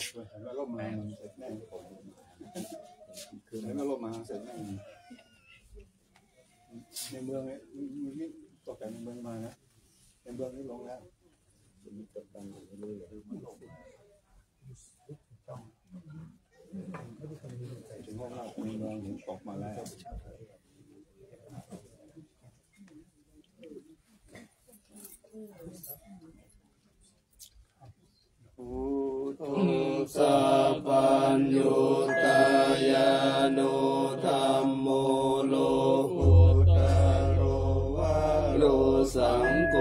เห็นว่าร่มมามันเสร็จแน่ฝนคือเห็นว่าร่มมาเสร็จแน่ในเมืองนี่ตกแต่ในเมืองมานะในเมืองนี่ลงแล้วจะมีกับการอยู่เรื่อยๆมันลงถึงว่าในเมืองถึงตกมาแล้วสัพพัญญูตายานุธัมโมโลกุตโรวะโลสังโฆ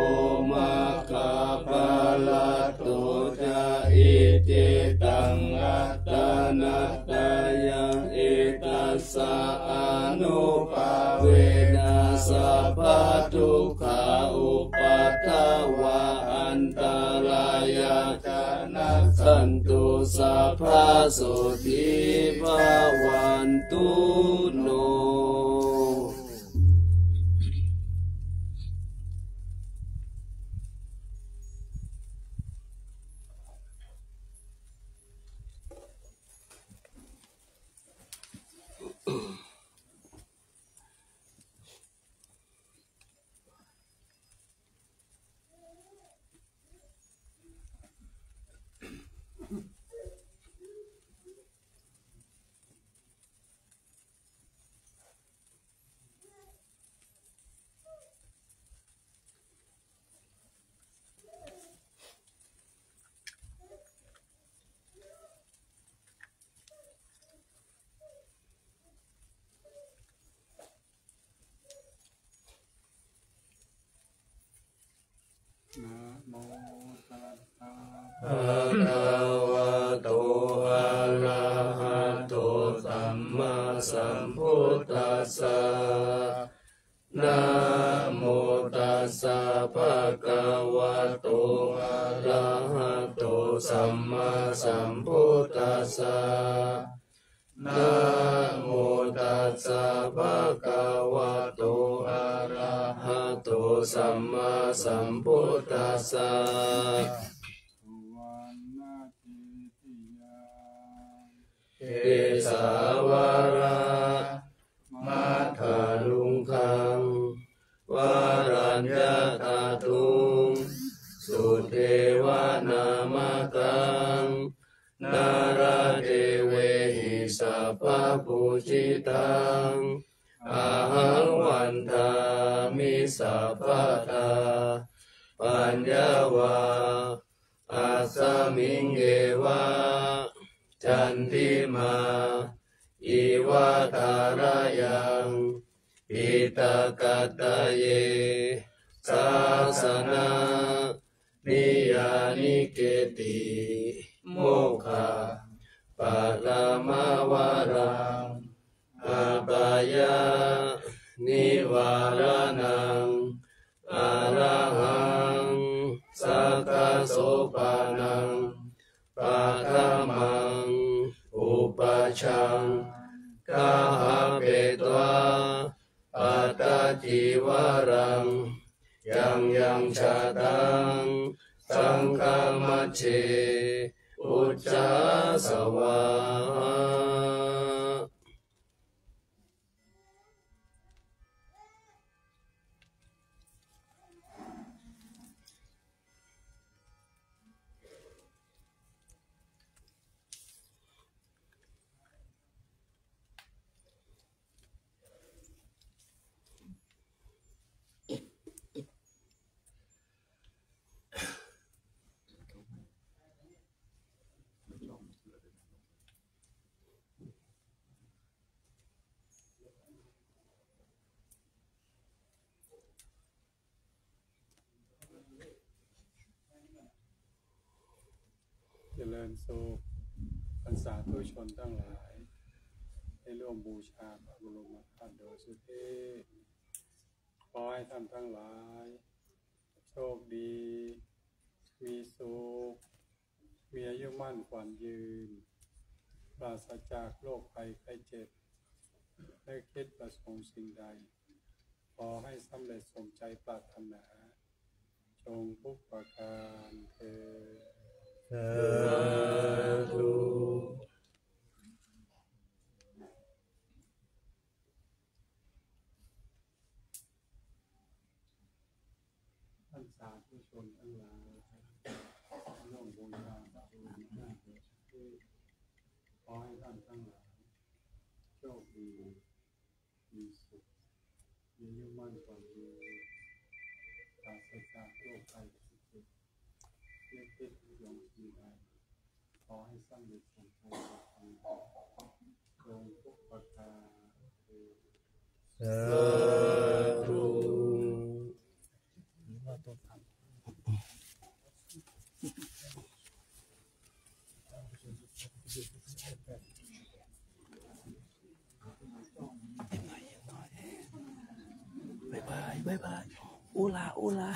มัคคะปะละตุจาอิติตังอัตตนัตตายังอิตัสสะอนุภาเวนะสัพพะทุกขาอุปัฏฐวะอันตรายะสันตุสัพพะโสติภวันตุโนนะโมตัสสะภะคะวะโตอะระหะโตสัมมาสัมพุทธัสสะนะโมตัสสะภะคะวะโตอะระหะโตสัมมาสัมพุทธัสสะนะโมตัสสะภะคะวะโตอะระหะโตสัมมาสัมพุทธัสสะวันนาทิติยาเอสาวาระมัทธาลุงคังวารัญญาตาตุงสุเทวานามกังนาราเทเวหิสัพพะปุจิตังอาหังวันทามิสัพพะทาปัญญาวาอาสมิงเอวะจันทิมาอิวะตารายังปิตากัตเยสาสนานิยานิเกติโมฆะปะละมาวารังอาปายานิวารนังอาระหังสักขโสปานังปะทะมังอุปชังกาหะเปตวาปัตตจิวารังยังชาตังสังฆมัชเชอุจจาสวาเจริญสุขพรรษาธุชนทั้งหลายให้ร่วมบูชาพระบรมธาตุโดยสุเทพขอให้ท่านทั้งหลายโชคดีมีสุขมีอายุมั่นขวัญยืนปราศจากโรคภัยไข้เจ็บได้คิดประสงค์สิ่งใดขอให้สำเร็จสมใจปรารถนาจงทุกประการเถิด สาธุ สาธุชนทั้งหลายร่วมบูชาพระบรมธาตุที่ขอให้ท่านทั้งหลายโชคดีมีสุขมีอายุมั่นขวัญยืนปราศจากโรคภัยไข้เจ็บเล็กติดยงที่ใดขอให้สำเร็จสมใจจงทุกประการสาธุบายบายบายบายอูลาอูลา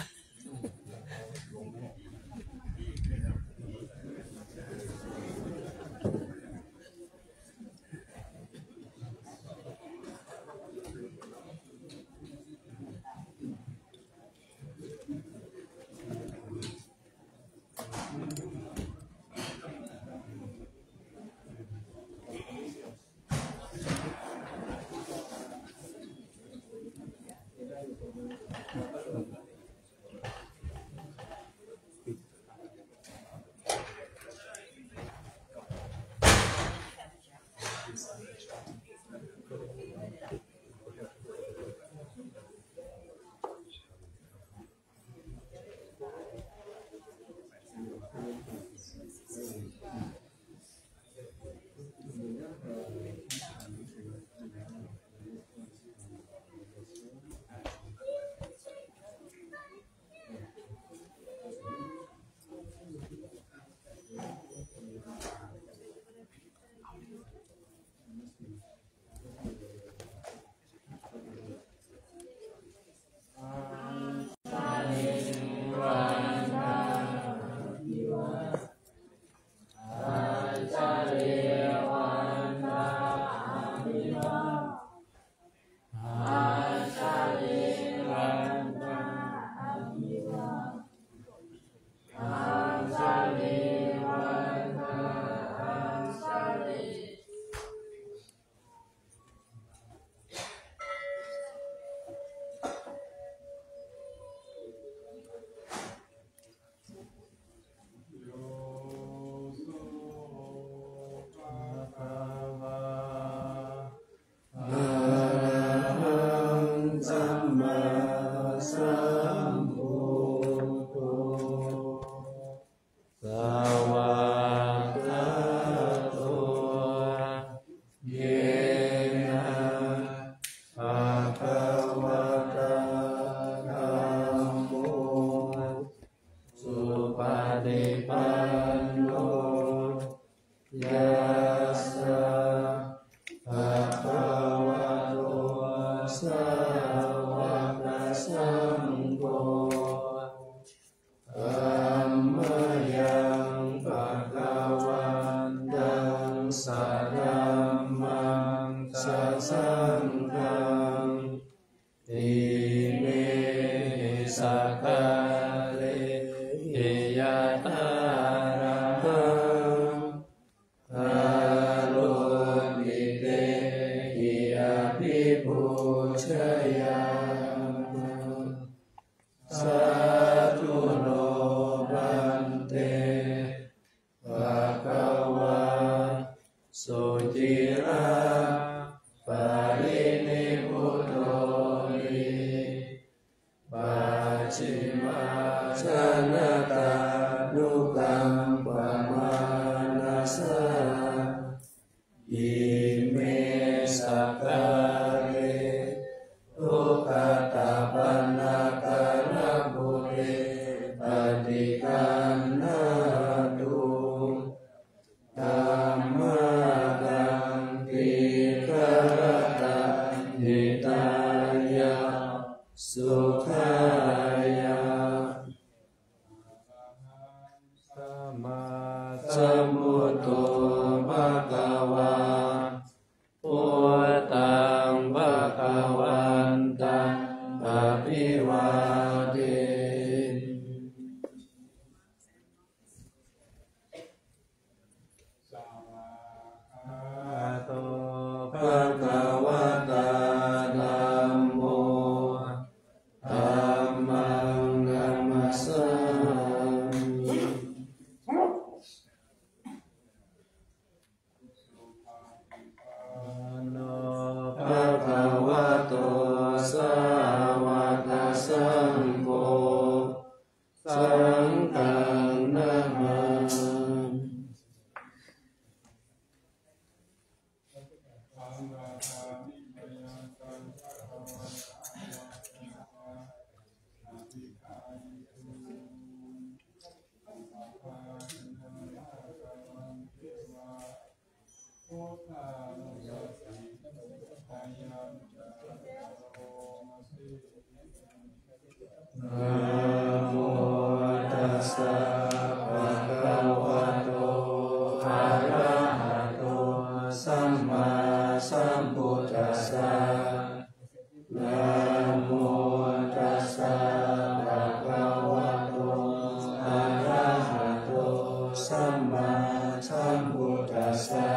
สัมพุทธัสสะ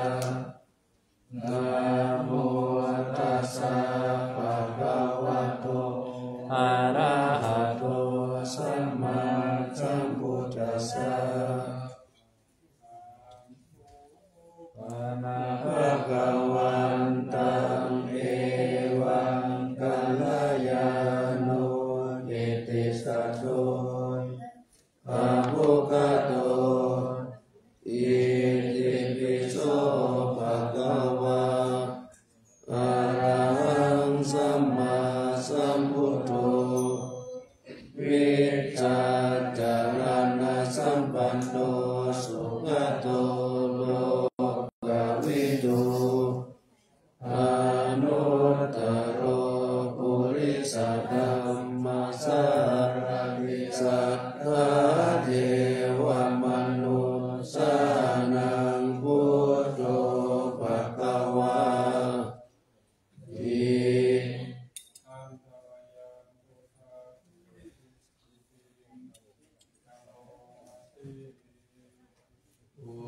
นะโมตัสสะภะคะวะโตอะระหะโตสัมมาสัมพุทธัสสะภะคะวันตังเอวังกัลยาโนอิติสัตโตภะคะวะโตอิติปิโสภะคะวะอะระหังสัมมาสัมพุทโธวิชาจารณะสัมปันโนสุขโตโลกวิทูอนุตตโรปุริสธรรมสารติสัทธาเทวมนุสสานังพุทโธภควาติ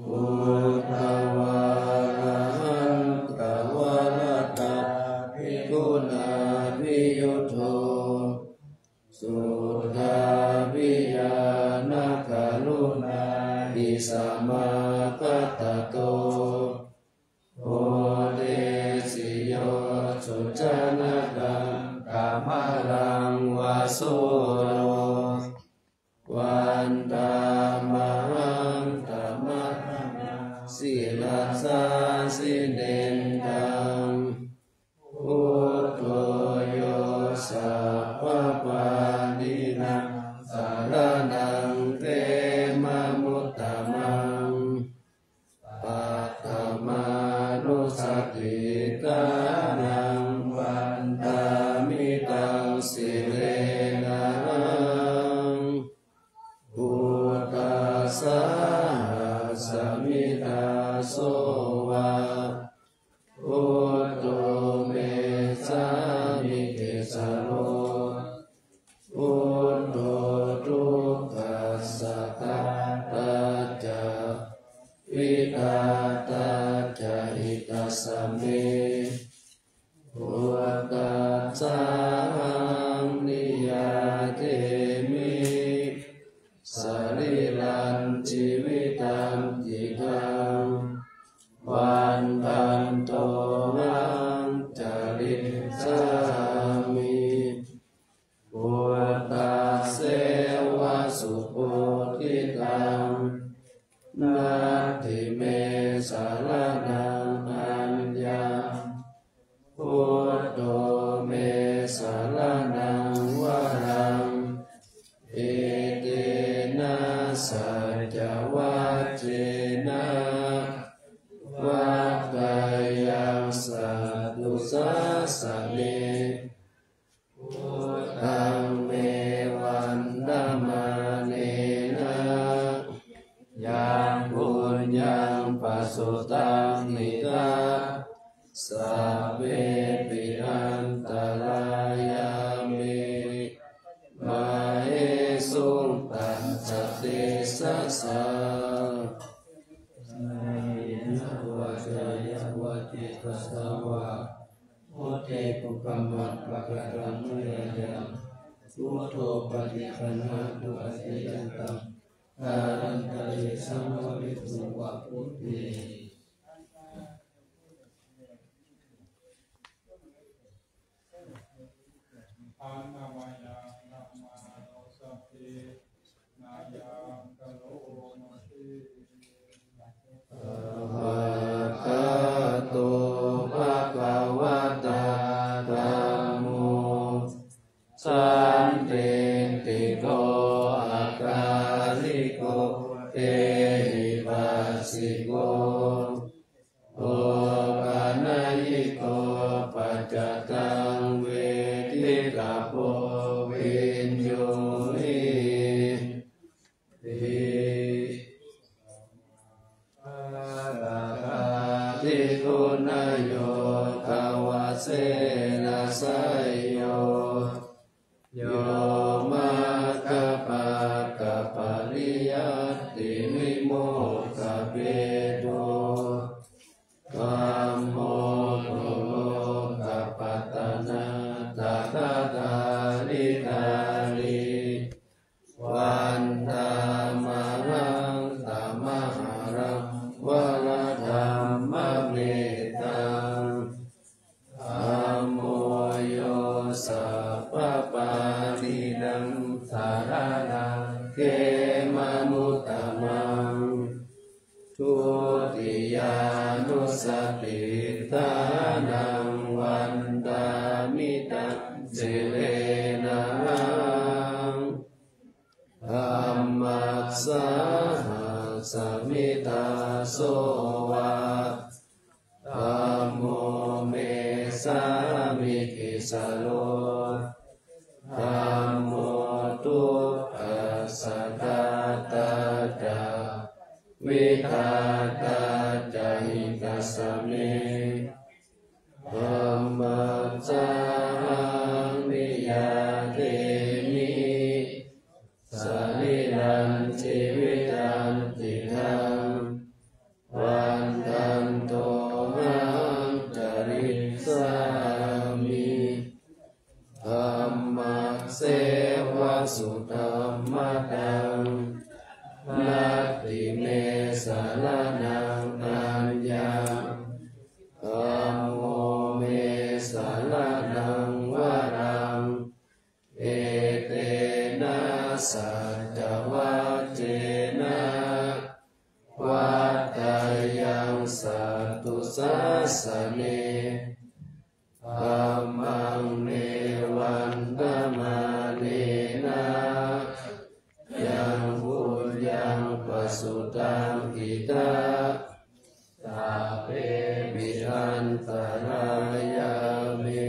พุทธวาระหังตวาระตาภิกขุนาภิยุทโธสุทาภิญาณกรุณาอิสมาคัตโตโอเดสิโยสุจนะกังกามลังวาสุโรวันตามหังธรรมะสิลาสาสิเดนตังพุทโธโยสัพพปานินังสารนังเตมะมุตตมังปัตตมานุสติกานังวันตามิตังสิเลนะพุทธัสสะสมิทาโสวะพุทโธเมสามิเกสโรพุทโธทุกขัสสะตัจจาวิตาตัจจาหิตัสสะเมพุทธัสสะนิยาเตมิสรีรันชีวิตังจิตังวันตันโตหังจาริสามิพุทธัสเสวะสุโพธิตังนาทิเมสารนังอัญญังพุทโธเมสารนังวรังอิตินะสัจวัจเจนะวัฏฏายังสัตตุสัสสะเนพุทธังเมวันดามะเนนะยังบุญยังปัสสุตังนิกาสัพเพปิอันตรายามิมาเหสุงตัสสะเตสัสสะนะวะจายะวะจิตตัสสะวะพุทเทปุปมัตปะกะรังมะยังพุทโธปฏิคันหะตุอติยันตังอารันตะเยสัมภวิตุวะพุทธิทานนามายานามาโนสัพเพนายากะโลมะเต ภะคะโตภะคะวะตาธัมโมสันติติโกอาคาลิโกเตหิปัสสิโกโอปานายิโกปัจจตังเวทิตาโพวินโยหิติทิคุณโยภาวะเสนะไสโยโยมาคะปะกะปะริยัตติวิโมกขะเป โตธัมโมปุโรกัปปัตตนาตถาคาริธาริวันธามารังตัมมหารังวรธัมมเมตังธัมโมโยสัพพปารินังสารนังเขมมุตตมังทุติยานุสติทานังวันดามิตังสิเลนะธัมมัสสะสมิตาโสวะธัมโมเมสามิกิสโลธัมโมตุปัสสะตาตาจาวิทาตาจาหิกัสสะเมธัมมัสสะนิยาเตมิสลิลันชีวิตันติทังวันทันโตหังจริสามิธัมมัสเสวะสุธัมมตังนัตติเมสารนังอัญญังธัมโมเมสารนังวรังเอเตนะสัจวัจเจนะวัฏฏายังสัตตุสัสสะเนธัมมังเนวันธมาเนนะยังบุญยังปัสสุตังอิตาตาเปมิหันตรายามิ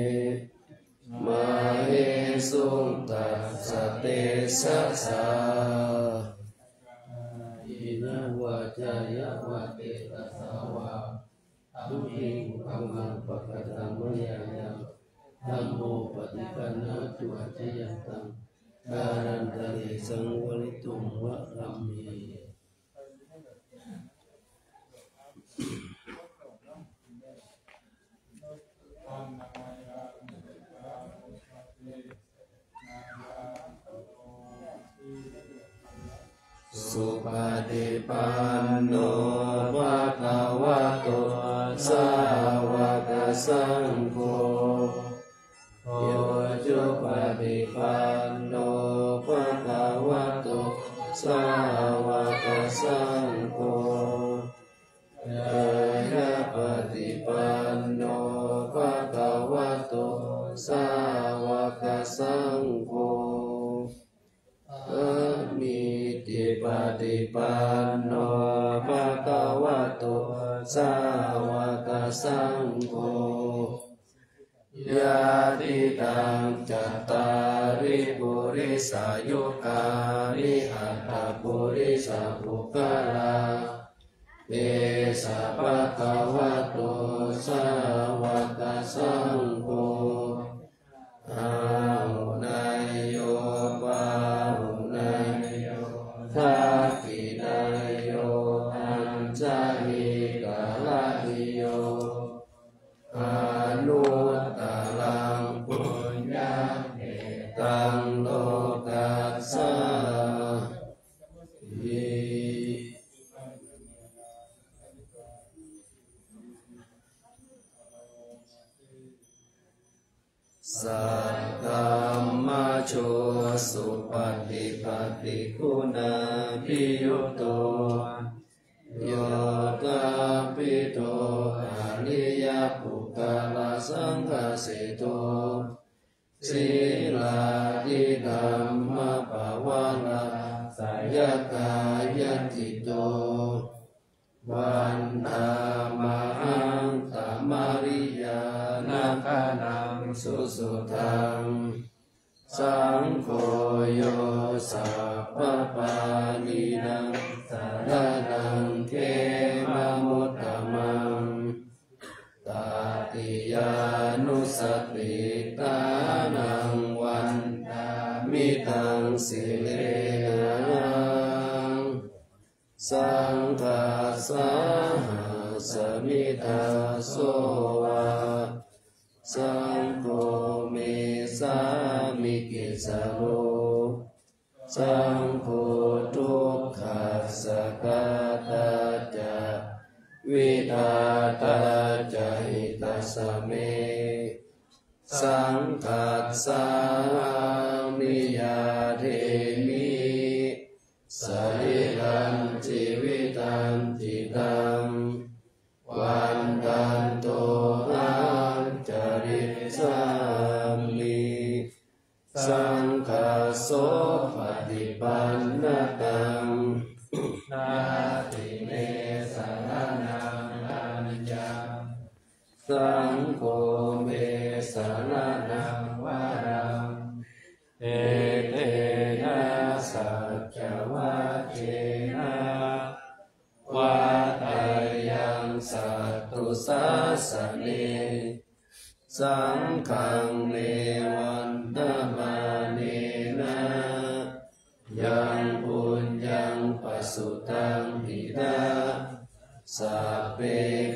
มาเหสุตัสสะเตสะสะอินะวะจายะวะเตตัสสะวะทุติธัมมังปะกะตังมะยายังธัมโมปฏิปันนะตุอัจฉยันตังการันตะเรสังวริตุงวะรัมเมสุปฏิปันโนภะคะวะโตสาวกสังโฆโยจุปฏิปันโนภะคะวะโตสาวกสังโฆยายะปฏิปันโนภะคะวะโตสาวกสังโฆอะมิติปฏิปันโนภะคะวะโตสาวกสังโฆยาติตังจัตตาริปุริสายุคานิอัตถปุริสาภุคลาเตสะภะคะวะโตสาวกสังโฆอาหุนายโยปาหุนายโยทักขินายโยอัญจาลิกาลาหิโยอนุตตรังปุญญาเอตังโลกัสสะยิสัทธัมมาโชสุปฏิปัตติคุณาภิยุตโตโยตาปิโตอริยปุคคลสังฆสิโตศีลาทิธัมมปวาระสายกายจิตโตวันธามหังตมาริยานาคานังสุสุทังสังโฆโยสัพพปานินังสารนังเขมมุตตมังตาติยานุสติตานังวันดามิตังสิเลนะสังฆัสสะ สมิทาโสวาสังโฆเมสามิกิสโลสังโฆทุกขัสสะกาตาจะวิทาตาจะหิตัสสะเมสังคัสสามิยาเทมิสริรันจิวิตันติตังวันตันโตอังจริสามิสังฆโสปฏิปันนะตังนาติเมสรณังอัญญังสังโฆเมสรณังวรังเอเตนะสัจจวัคเชนะวัฏยังสัตตุสัสสะเนสังฆังเนวันตมาเนนะยังปุญญังปัสสุตังหิดาสัพเพ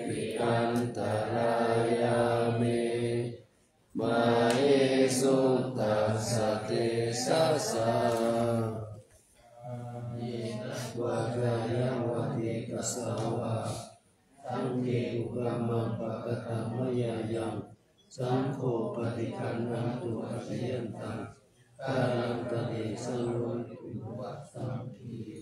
ปิอันตรายาเมมาเอสุตัสสะเตสัสสะวะกายวัติกัสสาวะสังเกตุกรรมังปะกะตังมยายังสังโฆปฏิคันนังตุอาเยนตังกาลังตะเดสังโรติวัตสังคี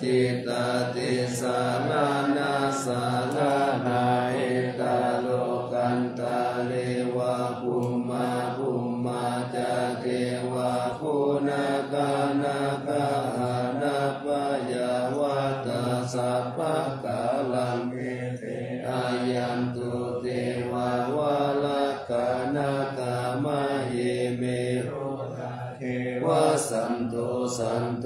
จิตติสานานาสานานาเอตาโลกันตาเลวะ ภุมมาจาเทวะปุณกานาคานาปยาวะตาสัพพะกาลังเทอายันตุเทวาวาลกานาคามะเยเมรุเทวะสันโตสันโต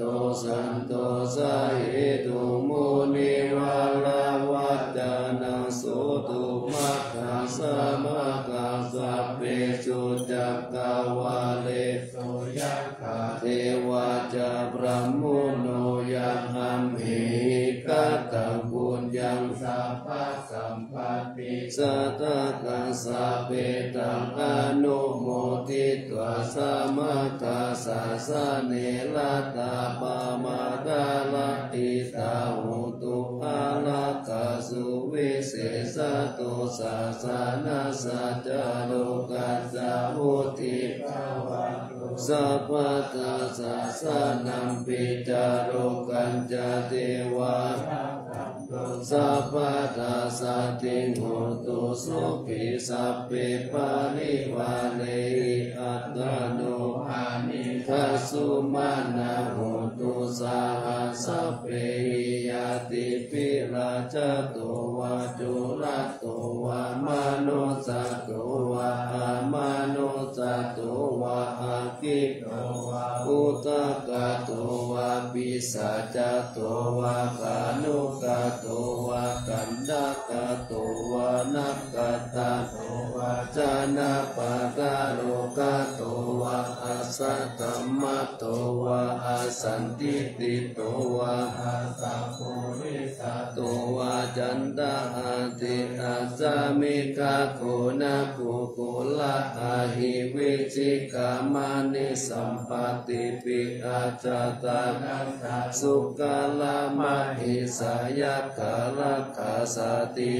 สาเหตุมุนิวาลาวัจจานังโสตุมัคคัสสะมะคัสสะเปสุจักกาวาเลโสยัคขะเทวาจาพระมุโนยังอัมหิกัตตังปุญญังสัพพะสัมปัตติสัตตะกัสสะเปตังอนุโมทิตวะสัมมาทัสสะสะเนละตาปะมาดาลติตาหุตุอาลาคาสุวิเศษตุสาสานาสัจจโลกัสสะมุติภาวะสัพพะทัสสะสะนัมปิจาโลกัญจเทวาสัพพะทัสสะติงโหตุสุขิสัพเพปาริวาเนอัตตโนอานิทัสสุมานะโหตุสาหัสสัพเพยติปิลาจโตวะจุลโตวะมโนสัตโตวะมโนสัตโตวะอาคิโตวะอุตกะโตวะปิสัจจโตวะกานุกะโตวะกันดากะโตวะนักกะตะโตวะจานะปะกะโลกะโตวะอาสัตตมะโตวะอาสันติติโตวะอาสัพพุริสัตโตวะจันตะอาติอาสามิกะโคนะกุกุละอาหิวิจิกามานิสัมปติปิอาจตานัสสะสุกาลามะหิสายะกาลคาสติ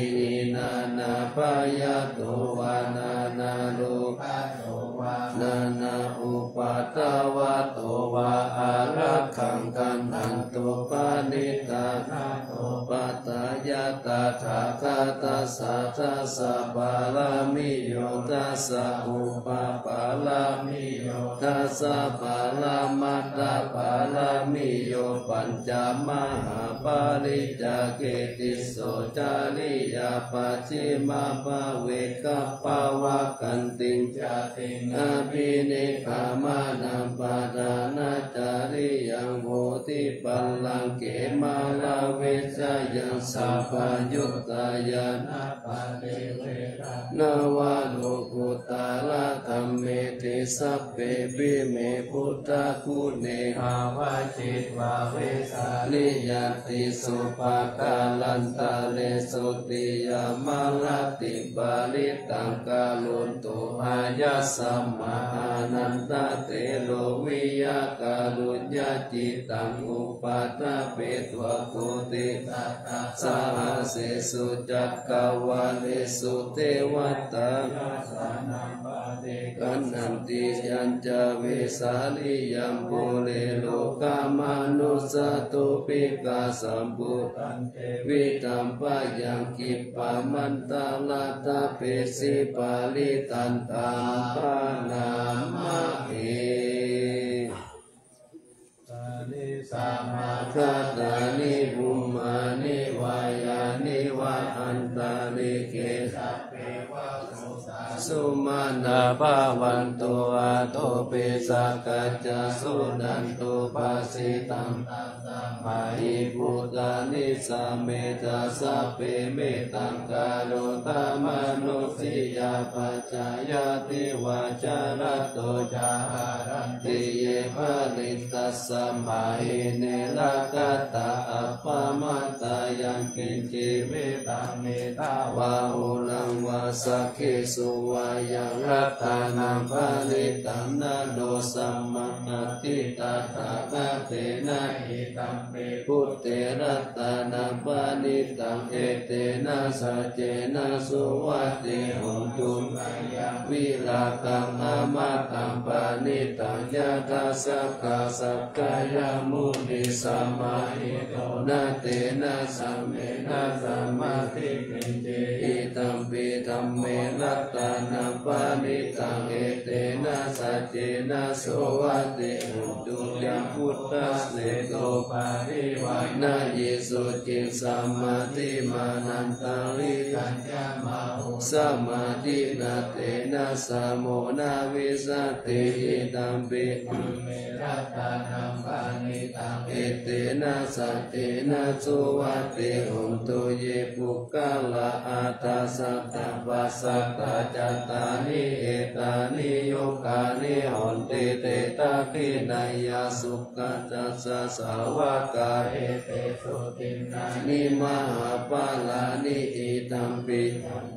นานาปายะโตวานานาโลภะโตวานานาอุปัตตวะโตวาอารักขังกันหันโตปานิตานาโตปัตตายะตถาคตัสสะทัสสะบาลามิโยทัสสะอุปปาลามิโยทัสสะบาลามัตตบาลามิโยปัญจมหาปาริจาเกติโสจาริยาปัจฉิมาภเวกัปปวะกันติงจติงอภินิคามานัมปะดานาจาริยังโหติปัลลังเกมาลาเวชยังสัพพยุตตายานาปะเตเวระนาวาโลกุตาลธรรมเมติสัพเพปิเมพุทธคุณเนหาวาจิตวาเวสาลิยติสุภากาลันตาเลสุติยามาลติบาลิตังกาลุนตุอายัสสัมมานันตเตโลวิยากาลุญญาจิตังอุปัฏฐเปตวะโกติตัสสะหะเสสุจักกาวาเลสุเทวตากันนันติยัญจเวสาลิยัมปุเรโลกามานุสตุปิกาสัมปุตันเตวิตัมปะยังกิปะมันตาลาตาเปสิปาลิตันตัมปะนามะเอสามาคาตานิบุมมานิวายานิวะอันตาลิเกสัพเพวะโสสาสุมาณาภาวันโตอาโตเปสักกัจจสุนันโตปัสสิตังตัสสะมาหิพุตานิสัมเมตาสัพเพเมตังกาโรตามนุสิยาปัจจายติวาจารโตจารันติเยภะริตัสสะมาหิเนลกัตตาอัปปมัตตายังกินจิเวตังเมตาวาหุลังวาสักขิสุวายังรัตานังภริตังนาโดสัมมัตติตาตาคเตนะหิตัมเปพุทเตรัตานังปานิตังเอเตนะสัจเจนะสุวัตติหุนตุมยังวิลากังอามาตังปานิตังยะทาสักกะสักกายมุนิสัมมาหิโตนะเตนะสัมเมนะสัมมาทิฏฐิอิตัมปิธัมเมรัตตา นัปปานิตังเอเตนะสัจเจนะโสวัตติหุตุยังพุทธัสเสโตปาริวานายิสุจิสัมมาทิมานันตังวิกัญญามาหุสัมมาทินาเตนะสามโมนาวิสัตติอิตัมปิเมรัตตานัมปานิตังเอเตนะสัจเจนะโสวัตติหุตุเยปุกกะละอาตาสัตตะปัสสัตตะจัตตานิเอตานิโยกานิหันติเตตาคินายาสุขจัสสะสาวกาเอเตสุตินานิมหาปาลานิอิตัมปิ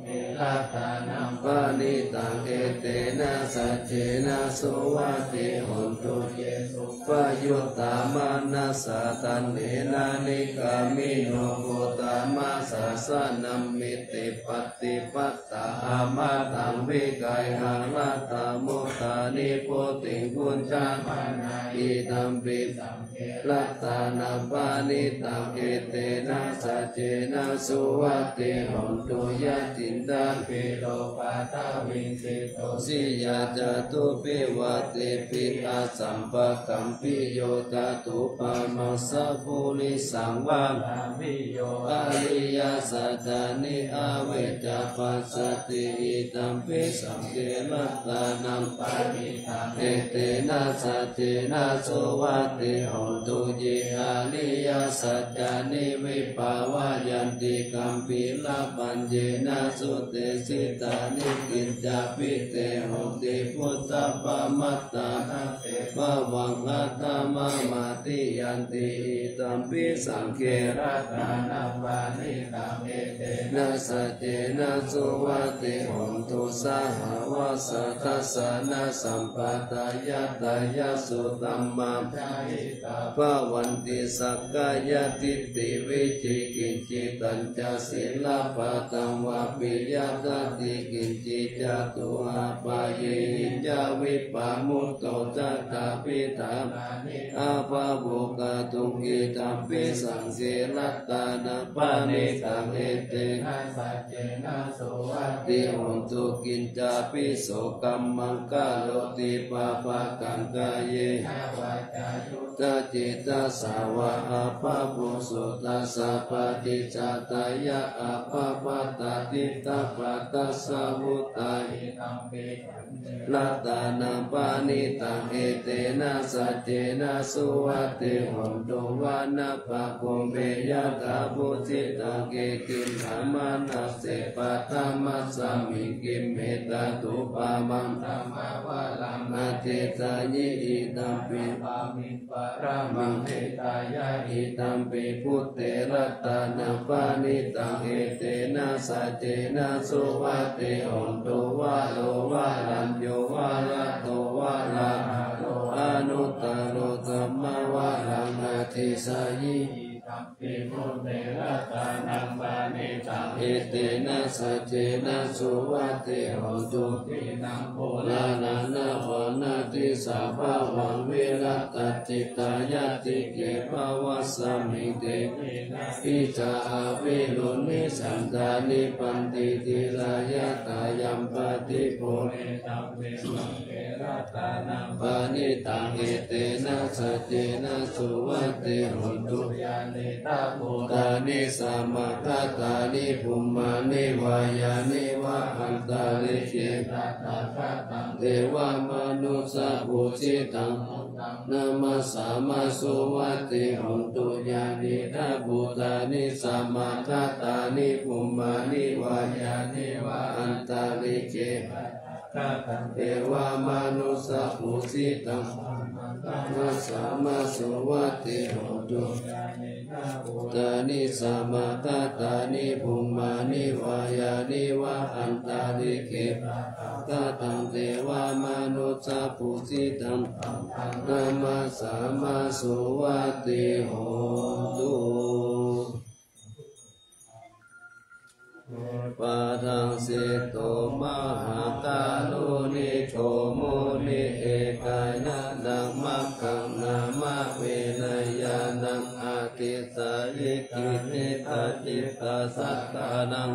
เมรัตตานัมปานิตังเอเตนะสัจเจนะโสวัตติหุตุเยสุปยุตตามานัสสะตันเนนานิกามิโนโกตามาสัสสะนัมมิติปฏิปัตตาอามาตังวิกายหาลาตาโมตานิโพติกุญจามานาอิตัมปิสัมเกลัตตานัปปานิตังเอเตนะสัจเจนะสุวัตติหุตุยะจินตาปิโลปาตาวินสิโตสิยาจตุปิวัติปิอาสัมปะกัมปิโยจตุปามัสสะภูริสังวามิโยอาริยสัจจานิอาเวจาปัสสติอิตัมปิสังเกลัตตานัมปานิตังเอเตนะสัจเจนะโสวัตติหุตุเยอาริยสัจจานิวิภาวายันติกัมปิลาปัญเจนะสุเตสิตานิกิจจาปิเตหุติพุทธปามัตตานะเตภวังอัตตมะมาติยันติอิตัมปิสังเกรัตตานัปปานิตังเอเตนะสัจเจนะโสวัตติหุตุสหวัสสะทัสสะนะสัมปตายะตายะสุตัมมังภวันติสักกายทิฏฐิวิจิกิจจิตัญจศีลปะตังวะปิยตติกิจจิจตุอาปาเยหิจาวิปามุตโตจัตตาปิตาอาภาบุกตุกิตัมปิสังเสรัตตานัปปานิตังเอเตนะสัจเจนะโสวัตติหุตุกินจาปิโสกัมมังกาโลติปะปะกังกายเยตาจิตาสาวะอาภาปุสุตัสสะปฏิจจตายะอาภาปตาติตาปัตตะสาวุตาหิตัมปิลัตตานัปปานิตังเอเตนะสัจเจนะสุวัตติหุตุวานะปะโกเมยะตาปุจิตังเกกิมธรรมานัสเสปัตตมัสสามิกิมเมตาตุปามังธรรมวาลังนาเตตายิอิตัมปิปามิปะระมังเตตายะอิตัมปิพุทเตรัตตานัปปานิตังเอเตนะสัจเจนะสุวัตติหุตุวาโลวาลันโยวาละโตวาลาอนุตตโรธัมมวาลังนาทิสายิตัมปิพุทเตรัตตานัปปานิตังเอเตนะสัจเจนะสุวัตติหุตุปินังโพลานานะวานาติสาภาวังวิรัตติตายะติเกภวะสมิเตอิจาอาวิรุณิสันตานิปันติติลายะตายัมปติโพเรตัมเปสังเกรัตตานัปปานิตังเอเตนะสัจเจนะสุวัตติหุตุยานิตาโพตานิสัมมาคตานิภุมมานิวายานิวะอันตาลิเกตัตตะคตังเทวมนุสสะภูชิตังนามัสสามาสุวัตติหุตุยานิตาภูตานิสัมมาคตานิภุมมานิวายานิวะอันตาลิเกเทวมนุสสะภูชิตังมัสสามาสุวัตติหุตุตานิสัมมาคตานิภุมมานิวายานิวะอันตาลิเกกตังเทวมนุสสะภูชิตังนามัสสามาสุวัตติหุตุปะทังสิโตมหากาลุนิโชโมนิเอกายะดังมัคคังนามะเวนยานังอาทิสายิกินิตาจิตตาสัตตานัง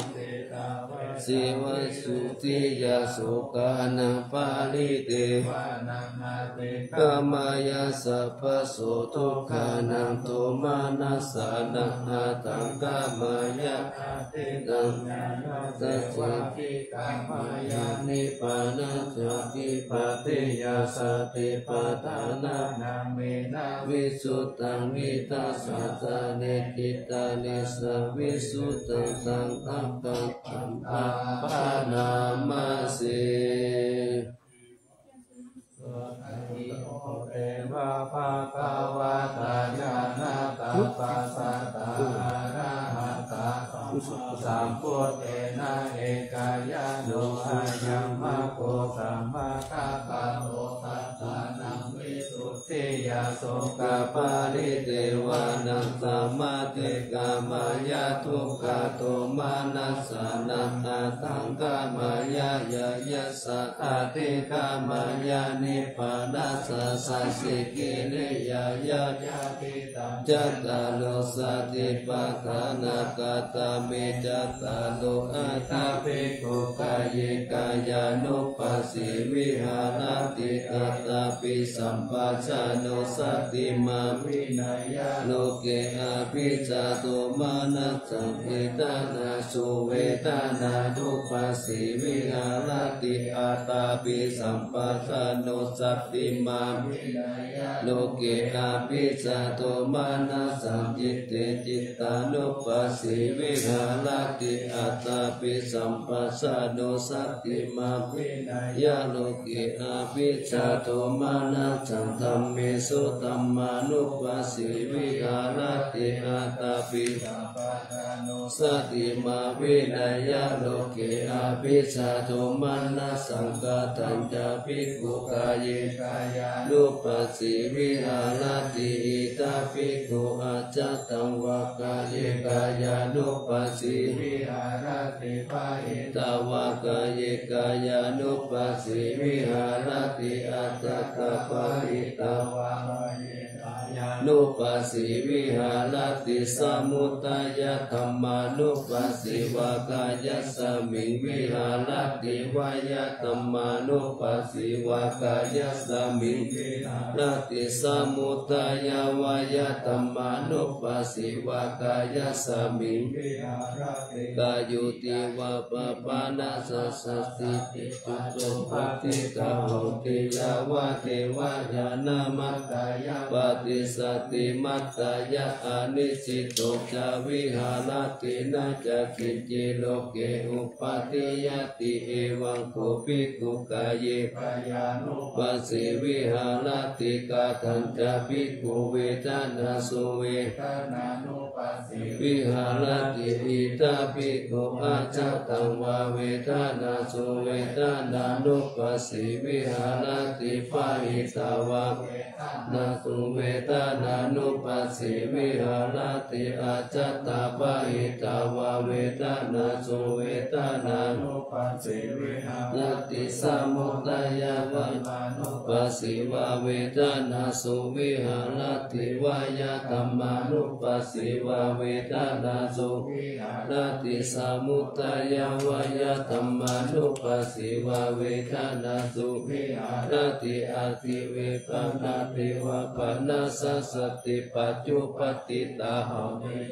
สิวสุติยาสุกานังปาลิเตวานังอาเตกามายาสัพพโสทุกขานังโทมานัสสานังอาตังกามายาอาเตตังสัจจิกามายานิปานัสติปะเตยาสติปะทานานาเมนะวิสุตตังวิทัสสะตาเนติตานิสวิสุตตังสังฆังตังอัมปาปานามาสิเอวะภะคะวะตาญาณตาปัสสะตาอะระหะตาสัมพุทเตนะเอกายะโนอะยัมมะโกสัมมาคะปะโตตัสสะนังวิสุทธิยาโสกะปาริเตวานังสัมมาเตกามายะทุกขโทมานัสสานังอาตังกามายะยะยัสสะอาติกามายะนิพพานัสสะสัสสิกิริยายะยะติตังจัตตาโลสติปัฏฐานาคาตาเมจัตตาโลอาตาภิกขุกายกายานุปัสสิวิหารติอัตตาปิสัมปัชฌาโนสติมาวินัยโลเกอาภิจาตุมานัสสังเอตานาสุเวทานานุปัสสิวิหารติอัตตาปิสัมปัชฌาโนสติมาวินัยโลเกอาภิจาตุมานัสสังจิตเตจิตตานุปัสสิวิหารติอัตตาปิสัมปัสสะโนสติมาวินัยโลเกอาภิจาตุมานัสสังธัมเมสุธัมมานุปัสสิวิหารติอัตตาปิสัมปัสสะโนสติมาวินัยโลเกอาภิจาตุมานัสสังฆัญจภิกขุกายกายานุปัสสิวิหารติอิตาภิกขุอาจัตตังวากายกายานุปัสสิวิหารติปะหิตาวากายกายานุปัสสิวิหารติอัตตะปะหิตาวากายกายานุปัสสิวิหารติสมุทัยธัมมานุปัสสิวากายสมิงวิหารติวายธัมมานุปัสสิวากายสมิงวิหารติสมุทัยวายธัมมานุปัสสิวากายสมิงวิหารติกายุติวะปะปานาสสติติจุตุปฏิกาโหติยาวะเทวายานามัตตายะปฏิสติมัตตายะอานิสิโตจาวิหารตินาจักขิจิโลเกอุปติยติเอวังโคภิกขุกายกายานุปัสสิวิหารติกาทันจภิกขุเวทนาสุเวทนานุปัสสิวิหารติอิตาภิกขุอาจัตตังวาเวทนาสุเวทนานุปัสสิวิหารติปะหิตาวะนาสุเวทนานุปัสสิวิหารติอาจัตตาปะหิตาวะเวทนาสุเวทนานุปัสสิวิหารติสมุทัยวะนุปัสสิวะเวทนาสุวิหารติวายธัมมานุปัสสิวะเวทนาสุวิหารติสมุทัยวายธัมมานุปัสสิวะเวทนาสุวิหารติอติเวปนาติวะปนาสสติปัจจุปติตาห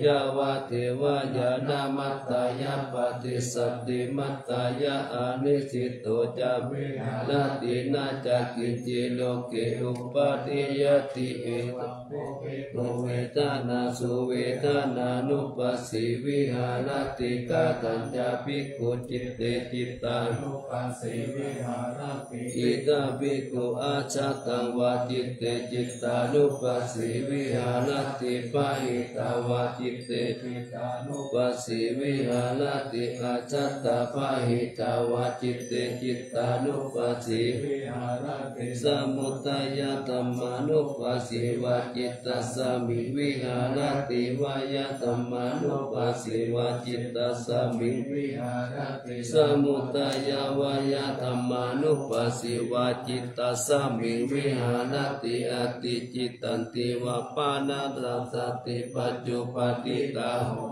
ยาวะเทวายานามัตตายะปฏิสัตติมัตตายะอานิสิโตจาวิหารตินาจักขิจิโลเกอุปติยติเอตัมโภเวทนาสุเวทนานุปัสสิวิหารติกาทัญจภิกขุจิตเตจิตตานุปัสสิวิหารติอิตาภิกขุอาจัตตังวาจิตเตจิตตานุปัสสิวิหารติปะหิตาวาจิตเตจิตตานุปัสสิวิหารติอาจัตตาปะหิตาวาจิตเตจิตตานุปัสสิวิหารติสมุทัยธัมมานุปัสสิวาจิตตสมิงวิหารติวายธัมมานุปัสสิวาจิตตสมิงวิหารติสมุทัยวายธัมมานุปัสสิวาจิตตสมิงวิหารติอติจิตตันติ วปานาสติปัจจุปติตาหุ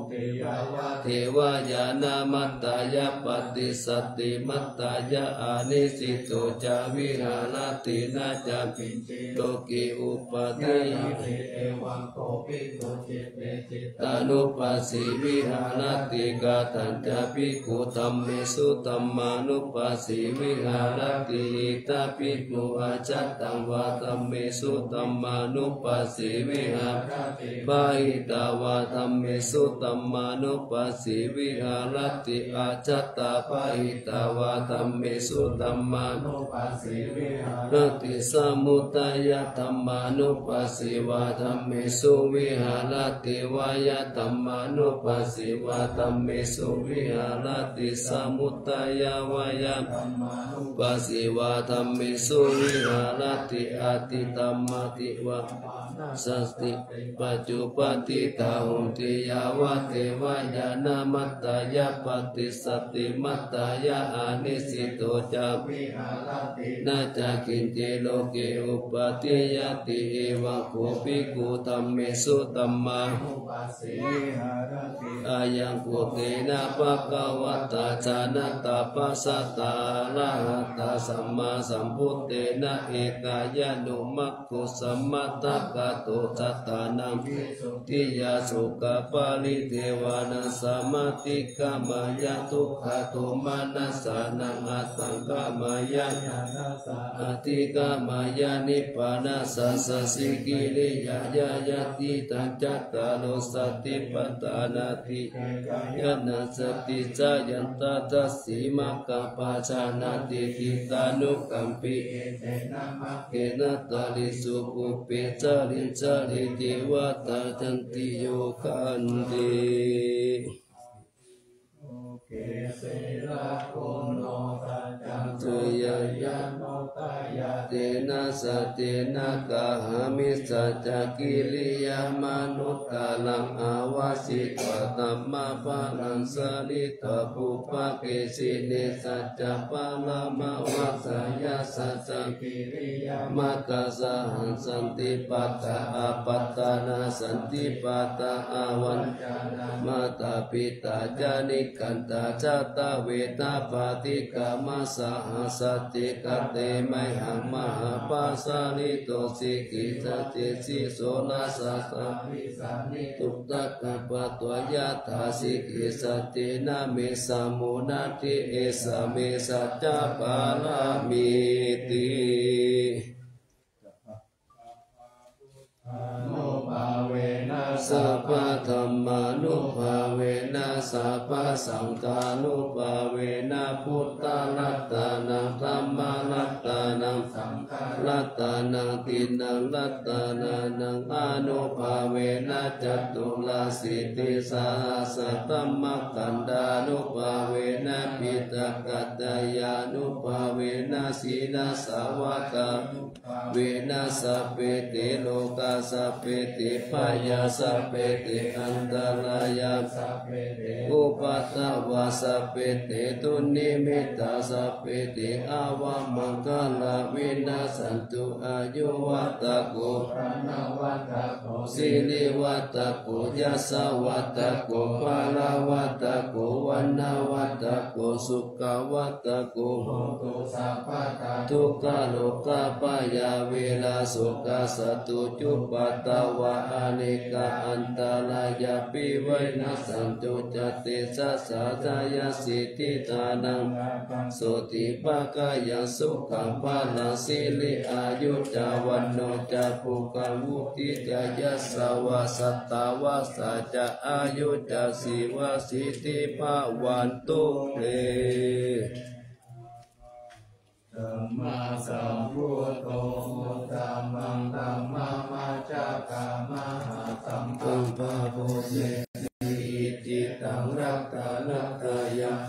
เทวายานามัตตายาปฏิสัตติมัตตายาอานิสิโตจาวิหารตินาจาปิโลกิอุปติตานุปัสสิวิหารติกาตัญจภิกขุธัมเมสุธัมมานุปัสสิวิหารติอิตาภิกขุอาจัตตังวาธัมเมสุธัมมานุปัสสิวิหารติปะหิตาวาธัมเมสุธัมมานุปัสสิวิหารติอาจัตตาปะหิตาวาธัมเมสุธัมมานุปัสสิวิหารติสมุทัยธัมมานุปัสสิวาธัมเมสุวิหารติวายธัมมานุปัสสิวาธัมเมสุวิหารติสมุทัยวายธัมมานุปัสสิวาธัมเมสุวิหารติอาติธัมมาติวะสัสติปัจจุปติตาหุนติยาวะเทวายานามัตตายาปฏิสัตติมัตตายาอานิสิโตจาวิหารตินาจากินเจโลเกอุปติยติเอวะโคภิกขุธัมเมสุธัมมานุปัสสิวิหารติอายังกุเตนะภะคะวะตาจานะตาปัสสะตาอะระหะตาสัมมาสัมพุทเตนะเอกายานุมัคคุสัมมาตกะโตทัตตานังทิยาสุขปาลิเทวานัสสมาติกามายะทุกขโทมานัสสานังอัตตังกามายะอติกามายะนิพพานัสสะสิกิริยายายะติตัญจัตตาโลสติปัฏฐานาติยะนัสสติจายันตตัสสิมะกะปะชานาติทิตานุกัมปิเอเตนะมะเกนะตาลิสุปุเปจาริจาริเทวตาจันติโยคันติเกเสระโกโนทัจจังเตยยะโนตายะเตนะสะเตนะกะหามิสัจจกิริยามนุตตะลังอาวาสิตวะตัมมาปะลังสลิตวะปุปะเกสิเนสัจจะปะละมะวัสสยะสัจจกิริยามะกะสะหันสันติปัตตะอาปัตตานาสันติปัตตะอาวันจานามาตาปิตาจานิกันตาจัตตาเวตาปาติกามาสหสัจจิกเตไมหังมหาปัสสานิโตสิกิจเจสิโสนาสัสสะวิสานิตุตตะกะปะตัวยะถาสิกิสัจเจนะเมสามุนาติเอสะเมสัจจะปาลามิติโนภาเวนะสัพพะธัมมานุภาเวนะสัพพะสังฆานุภาเวนะพุทธรัตตานังธัมมารัตตานังสังฆรัตตานังตินังรัตตานังอนุภาเวนะจัตุลาสิทธิสาสัตตัมมกันดานุภาเวนะปิตกัตตยานุภาเวนะสีนาสาวกาเวนะสัพเพติโลกาสัพเพติพยาสัพเพติอันตรายาสัพเพติอุปัตตวาสัพเพติตุนิมิตาสัพเพติอาวามังคลาวินาสันตุอายุวัตโกพระนวัตโกสิริวัตโกยัสสวัตโกภาลาวัตโกวันนาวัตโกสุขวัตโกโหตุสัพพะทุกขโลกปายาเวลาสุขสัตตุจุปัตตวะอเนกอันตรายาปิไวนัสสันตุจติสัสสะจายสิทธิทานังโสติภะกายังสุขังภาลังสิริอายุจาวันโนจะภูกังวุติจายสวะสัตตาวะสัจจะอายุจาสิวะสิทธิภาวันตุเตธัมมาสัมพุทโธธัมมังธัมมามาจักขามหาสัมปังปะโพเยจิตังรักตานัตตายัง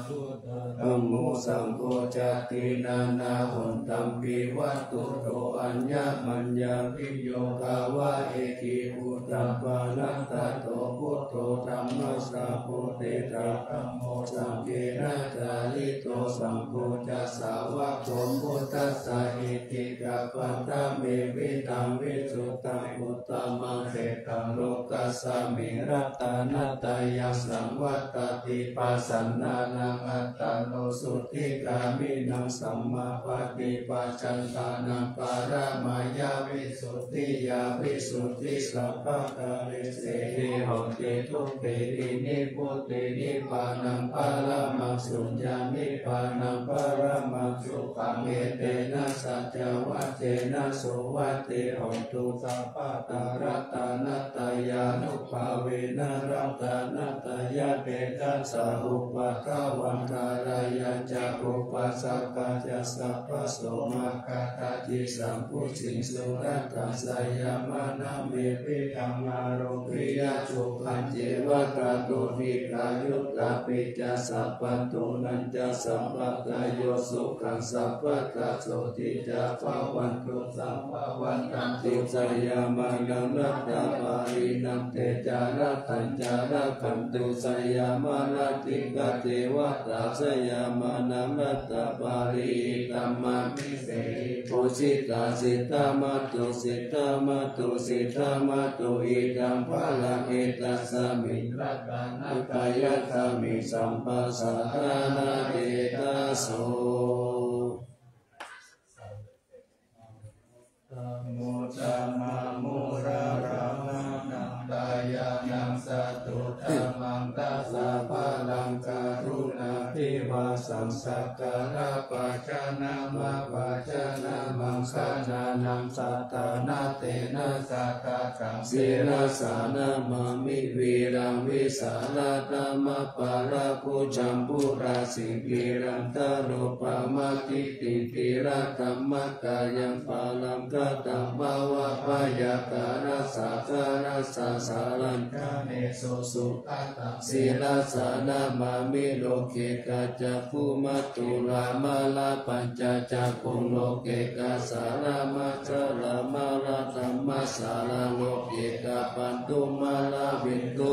ธัมโม สังโฆจักตินานาหุนตัมปีวัตตุโตอัญญมัญญาภิโยกาวะเอกิปุตตะปาลัตตะโตพุทโธธัมมัสสะโพธิตัพพะโมสังเกนะจาริโตสังโฆจัสสาวะโตพุทธัสสะอิติกัปปะตะเมวิตังวิสุตตังอุตตมังเสตังโลกัสสะมิรัตนาตายัสสังวัตติปัสสันนานังอัตตโนสุติกามินังสัมมาปฏิปัจจันตานังปารามายาวิสุทธิยาวิสุทธิสัพพะกาเรเสหิโหติทุกติอินิพุตตินิพพานังปารามังสุญญานิพพานังปารามังสุขังเอเตนะสัจจวัจเจนะโสวัตติโหตุสัพพะตารัตนัตตายานุภาเวนะรัตนัตตายาเปตัสสะอุปะทวันตารายาจักอุปสักกะจัสสัพพะโสมาคาตาจิสัมพุสิสุรัตถสยามานเมปิธรรมารุปิยาจุขันเจวะกาตุนิกายุตตาปิจัสสัพพะตุนันจัสสัพพะกายโยสุขังสัพพะตาโสติจาภาวันตุสัมภาวันตันติสยามานรัตตาปารินัมเตจาระตัญจาระขันตุสยามานติกะเทวตาสยามานรัตตาปาริตัมมามิเสโพสิตาสิตามาตุสิตามาตุสิตามาตุอิดัมภะลังเอตัสสะมิรัตนาคายะธามิสัมปัสสะนาเดตัสโสธัมโมธัมมามุรารามานังตายานังสัตตุธัมมังตัสสะภะลังกรุณาภิวาสังสักการะปัจจานามะปัจจานามังคานานังสัตตานาเตนะสัตตะกังศีลสานามามิวีรังวิสาลาตามะปาราภูจัมปุราสิกิรันตะโรปะมะติติติระธัมมะกายังปาลังกะตัมมาวะปายาการะสาการะสาสารันกะเนโสสุตัตตะศีลสานามามิโลเกกัจจภูมัตตุลามาลาปัญจจักขุโลเกกัสสารามาจาลามาลาธัมมัสสาราโลเกกะปันตุมาลาวินตุ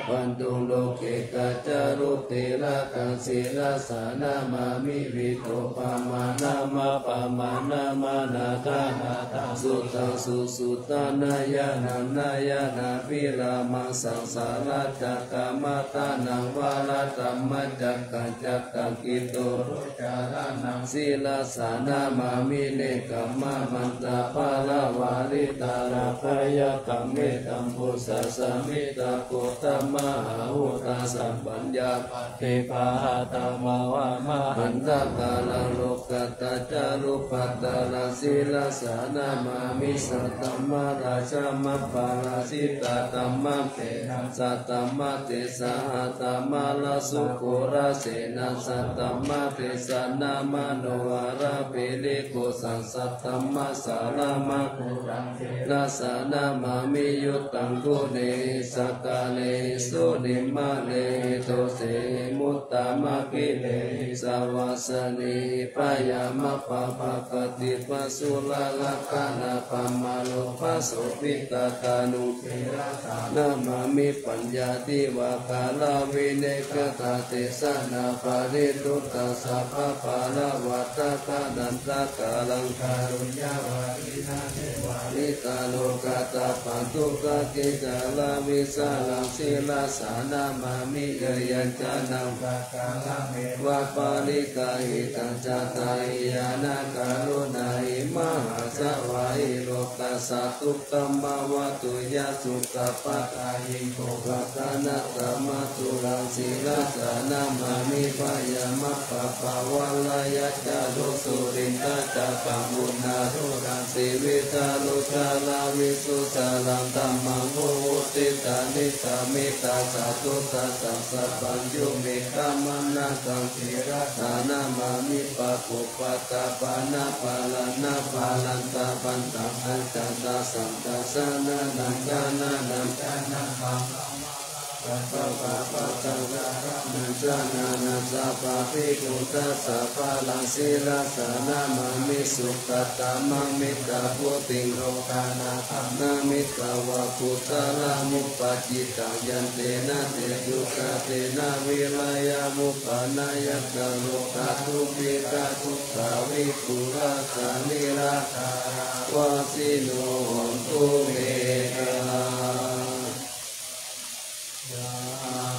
ปันตุโลเกกัจจารุเตระกังศีลสานามามิวิโตปามานามาปามานามานาคานาตาสุตังสุสุตานายานันายานาภิรามังสังสาราจักกามาตานังวาลตัมมัจจักกัญจักกังกิโตรุจารานังศีลสานามามิเนกัมมามันตาภาลาวาริตาราภยกัมเมตัมพุสสะสมิตาโกตัมมหาหุตาสัมปัญญาปฏิภาตามาวามหันตกาลโลกัตตาจารุปัตตาลศีลสานามามิสัตตมะราชมัปปาราสิตาตัมมะเตนะสัตตมะเตสาหตัมมะลาสุโคราเสนะสัตตมะเตสานามโนวาราเปลิโกสังสัตตมะสารามะโกรังเทนะสานามามิยุตตังกุเนสกาเลสุนิมะเลโตเสมุตตามะกิเลสาวาสนิปายามะปะปะกติปัสสุลาลกานาปัมมาโลปัสสุปิตาตานุเทระตานามามิปัญญาติวะกาลาวิเนกตาเตสนาปาริตุตตาสัพพะปาลาวัตตะกานันตะกาลังคารุญญาวารินาเทวาริตาโลกาตาปันตุกะเกจาลาวิสาลังศีลสานามามิเยยัญจานังภะกาลเมวะปาริกาหิตัญจตาหิยานาการุณาหิมหาสวาหิโลกัสสะทุกตัมมาวะตุยะสุขปัตตาหิโกภะกานะตัมมะตุลังศีลสานามามิปายามะปะปะวะลายะจารุสุรินทะจักขังมุนาทุรังสีวิตาลุชาลาวิสุสาลังธัมมังโมติตานิสามิตาสาธุตัสสะสัพพัญญูเมฆามังนาคังเทระสานามามิปะปุปปะตาปานาปาลานาปาลันตาปันตังอัญจันตาสัมตาสานานังกานานังกานาคังป ปัปปะปะตังนันจานานัสสะปะภิกขุตัสสะปะลังสีราสานามามิสุขตามังมิตาพุติงโลกานาธัมนามิตาวะพุทธาลามุปปัจจิตังยันเตนะเตยุตาเตนะวิรายามุปปานายะกะโลกาทุปิกาทุกขาวิปุราสานิราคาวาสิโนตุเมกา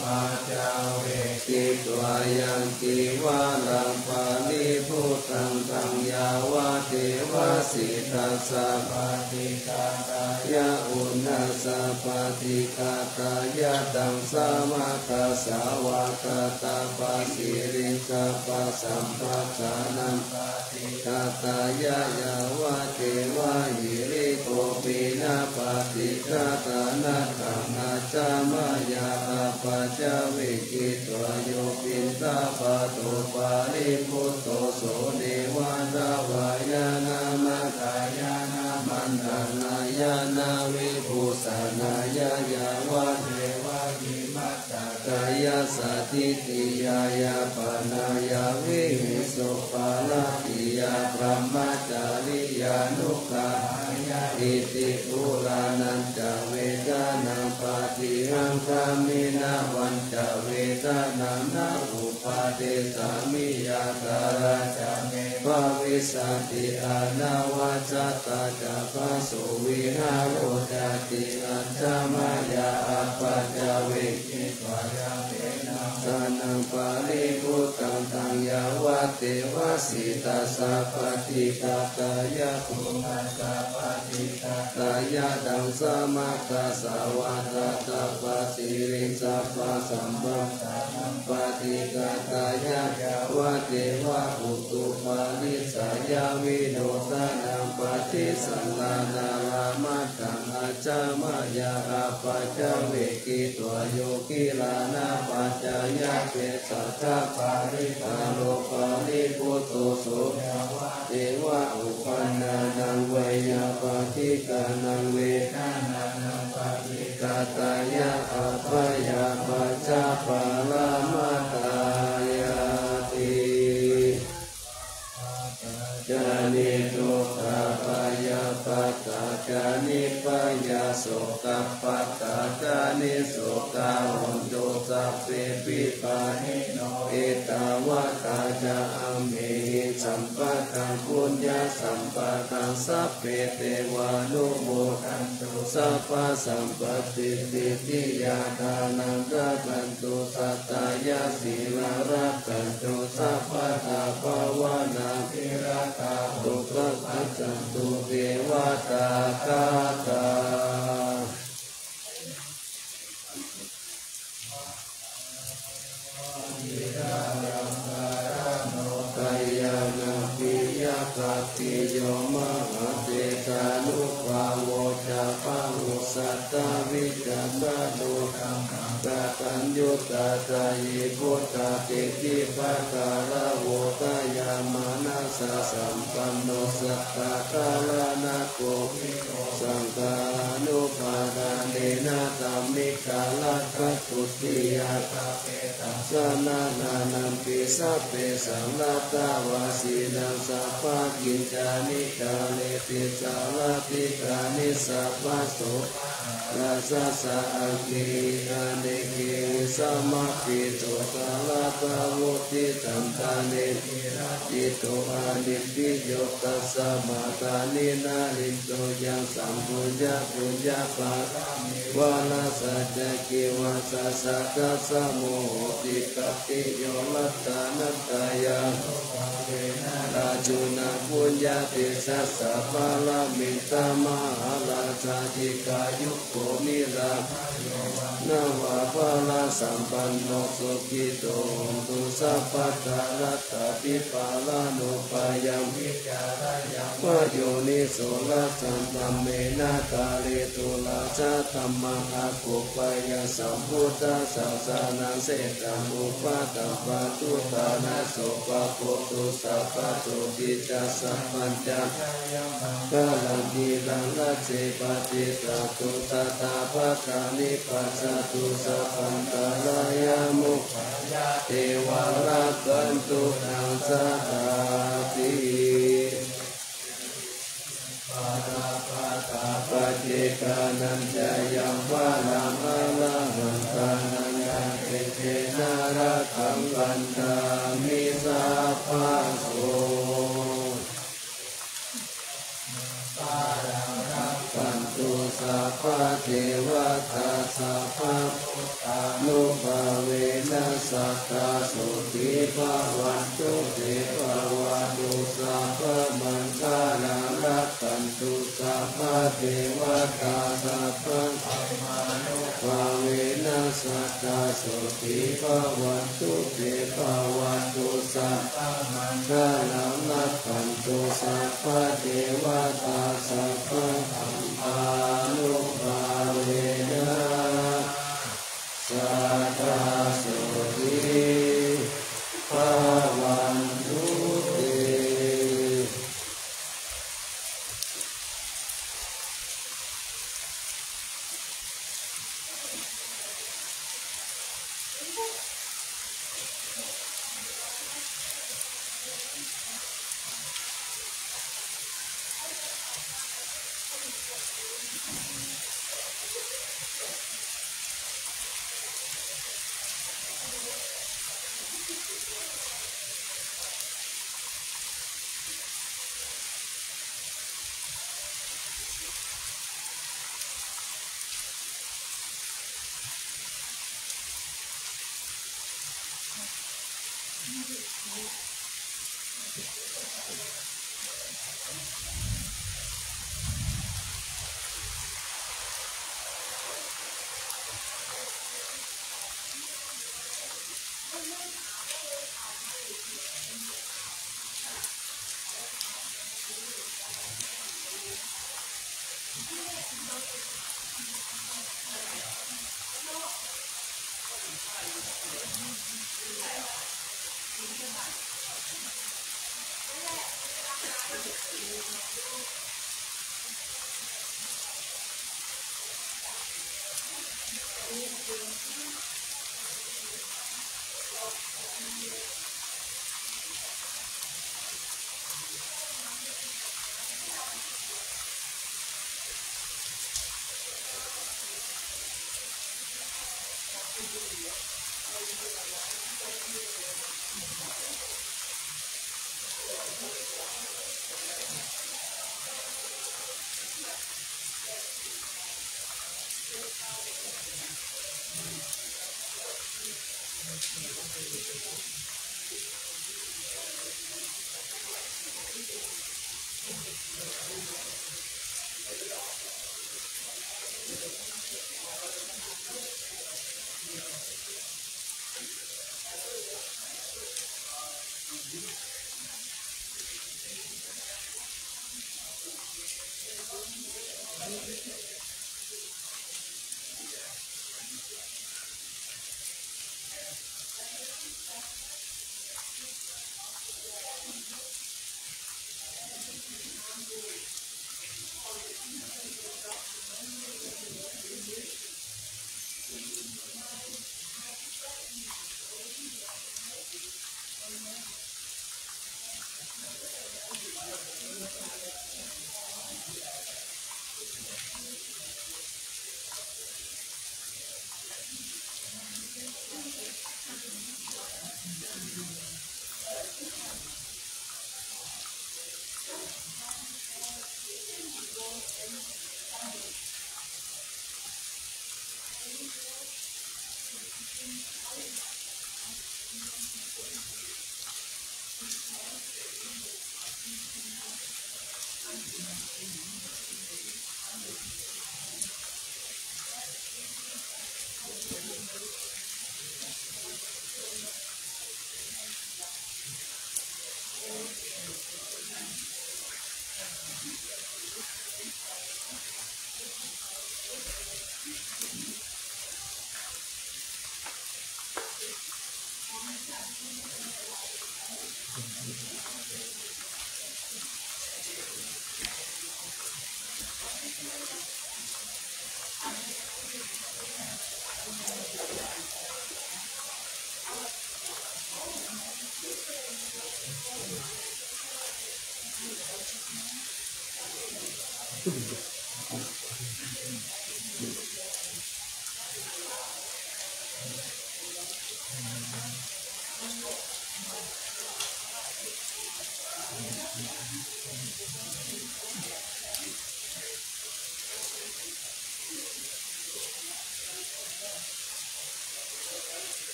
ปัจจเวกิตวายังกิวาลังปานิพุทธังตังยาวะเทวะสิตัสสะปฏิกาตายะอุณัสสะปฏิกาตายะตังสามาคัสสาวะกตาปัสสิริสัพพสัมปัสสานังปฏิกาตายะยาวะเทวะหิริโกปินะปฏิกาตานะขังอาจามายาปัจจเวกิตวโยปินตาปะโตปาริพุตโตโสเดวันตาวายานามาตายานามันตานายานาวิภูสานายายาวะเทวะหิมัตตากายาสัตติติยายาปานายาวิหิสุปาลติยาพระมจาริยานุกาอิติปุรานันจเวทานังปาติหังคามินาวันจเวทานังนาอุปาเทสามิยาตาราจาเมภาวิสันติอานาวัจตาจาภาสุวิหารโอจติอัญจามายาปัจจเวกิตวายาเตนะสานังปาริพุตตังตังยาวะเทวะสิตัสสะปฏิกาตายะภูมิกาปฏิกาตายะดังสมาคัสสาวะตตาปัสสิริสัพพสัมปัสสะปฏิกาตายะยาวะเทวะอุตุปานิสายาวิโนทานังปฏิสังฆานารามัตตังอาจามายาปัจจเวกิตวโยกิลานาปัจจายะเปสัทธาปาริปาโลปาริพุตโตโสเทวะอุปันนานังเวยาปฏิกานังเวทานานังปฏิกาตายะอัปปยาปัจจปาลามาตายาติจานิทุกขปายาปัตตาจานิปยาโสกปัตตาจานิโสกาหุนโตสัพเพปิปานิโนเอตาวะตาจาอัมเมหิสัมปะทังปุญญาสัมปะทังสัพเพเทวานุโมทันตุสัพพะสัมปติสิทธิยาทานังรักขันตุสัตตายาสีลารักขันตุสัพพะทาภาวนาภิราคาตุกัจจันตุเทวตาคาตากายานาปิยาคติโยมหาเตตานุภาโวจาภาวุสัตตวิจาตาโลกังกาตัญญุตาตายิพุทธาเตติภาการะโวตายามานาสสัมปันโนสัตตะกาลานาโกสังฆานุภาดาเนนะตัมมิกาลคัตตุติยาตาเปตัสสะนานานัมปิสัพเพสังฆตาวาสีนังสัพพะกิจจานิกาเลติสาลติกานิสัพพะโสลาสสะอังกิอาเนกิสัมมาปิโตกาลตาวุติตัมตาเนติราจิโตอานิปิโยตัสสะมาตานินาลิโตยังสัมปุญญาปุญญาปะวาลาสัจจกิวาสสะตัสสะโมโหติกัปติโยลัตตานัตตายาราจุนาปุญญาติสัสสะปาลามิตามหาราชาติกายุโกนิราภ นาวาภาลาสัมปันโนสุขิโตตุสัพพะตาลัตตาปิปาลานุปายังวิจารยัง วะโยนิโสรัสสันธัมเมนะกาเลตุลาชะธัมมังอากุปปยสัมพุทธัสสะสานังเสตังอุปาตัมปะทุตานะโสภะโพตุสัพพะโสติจัสสัพพัญจกาลังกีรังรัจเจปฏิสัตตุตถาภะกานิปัสสตุสัพพันตรายามุขเทวารักขันตุนังสหาติปัจเจกานันจะยังวาลังอาลังวันตานังยังเตเทนารักขังวันตามิสัพพะโสปันตุสัพพะเทวตาสัพพะอนุภาเวนัสสัตตาสุติภาวันตุเตภาวะตุสัพพะมังคาลังรักขันตุสัพพะเทวตาสัพพะภาเวนัสสัตตาสุติภาวันตุเตภาวะตุสัพพะมังคาลังรักขันตุสัพพะเทวตาสัพพะอนุภาเวนะสัทธาสุติภาวันตุเต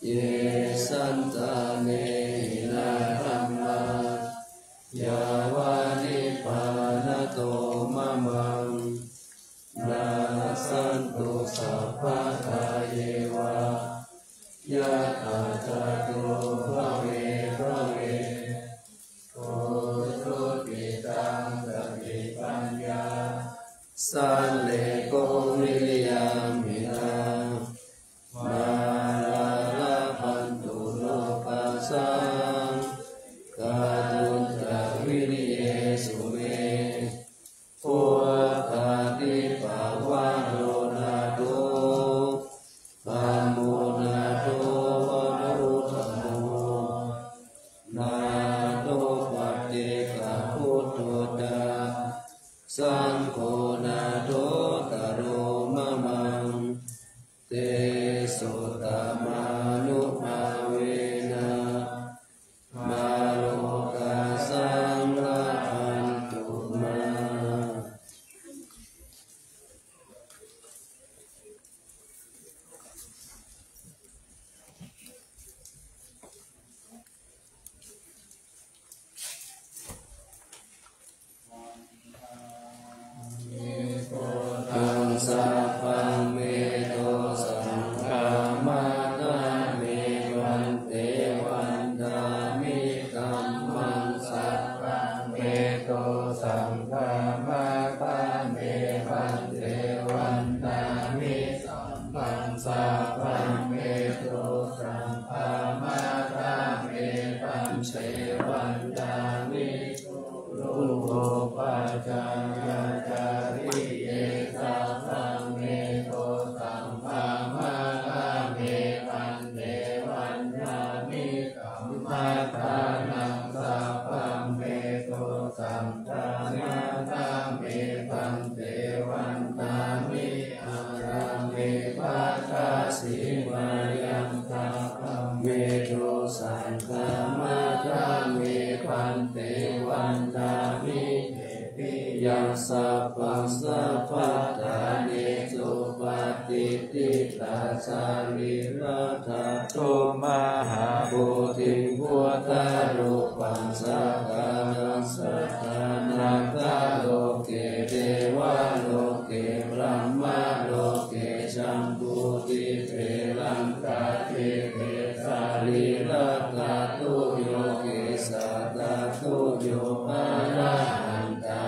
เยสันตาเนหินา ยาวานิพานะโตมะมังนาสันตุสัพพะทาเยวายะถาจาตุภะเวภะเวโอทุติตังกติปัญญาสันเลโกวิริยามินามาลาลาพันตุโลกัสสังกาตุตระวิริเยสุเมโอคาติปาวะโรนาโตปาโมนาโตวะรุธโมนาโตปัจเจกพุทโธตาสังโฆนาโตตโรมะมังเตสุตมานุภาเวนะมาโลกัสสังละทันตุมาตังสัพพังเมโตสังฆามาตาเมวันเตวันดามิกัมมังสัพพังเมโตสังฆามาตาเมวันเตวันดามิกัมมังสัพพังเมโตสังฆามาตาเมวันเตวันดามิรูปปัจจายาจาริเยสัพพังเมโตสังฆามาตาเมวันเตวันดามิกัมมาทานังสัพพังเมโตสังฆามาตาเมวันเตวันดามิอาราเมปัสสะสิมายังสัพพังเมโตสังฆามาตาเมวันเตวันดามิยัสสะปัสสะปัตตาเนสุปฏิทิตาสาริรัตโตมหาปุถิพุทธารูปังสักการัสสะนาคาโลเกเทวะโลเกพระมะโลเกชัมพุติเทลังกาเทเทสาริรัตตุโยเกสัตตุโยอาระหันตา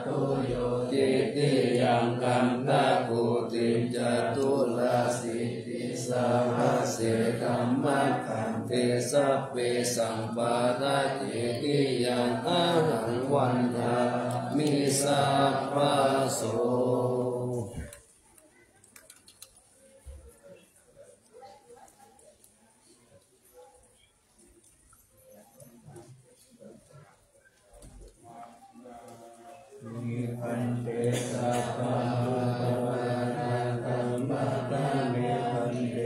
ตุโยติติยังกันตะกุติจตุลาสิติสัพพะเสกัมมัคขันเตสัพเพสัมปะทะเจติยังอะหังวันทามิสัพพะโสพันเตสัพพะวะธัมมาตาเมพันเต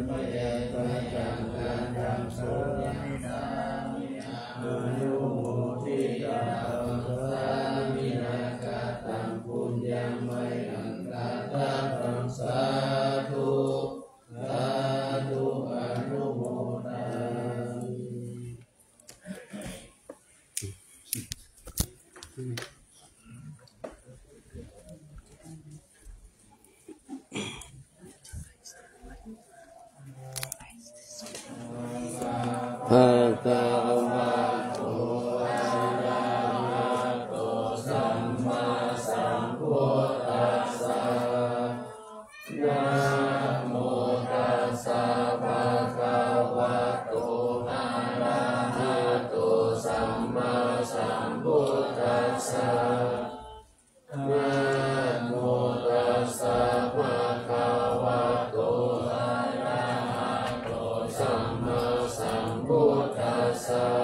มะยะตะจังกังกังโสมินามิอนุโมทิตาสามินากะตังปุญญังมัยอังกาตังสาธุสาธุอนุโมทาภะคะวะโตอะระหะโตสัมมาสัมพุทธัสสะนะโมตัสสะภะคะวะโตอะระหะโตสัมมาสัมพุทธัสสะนะโมตัสสะภะคะวะโตอะระหะโตสัมมาสัมพุทธัสสะ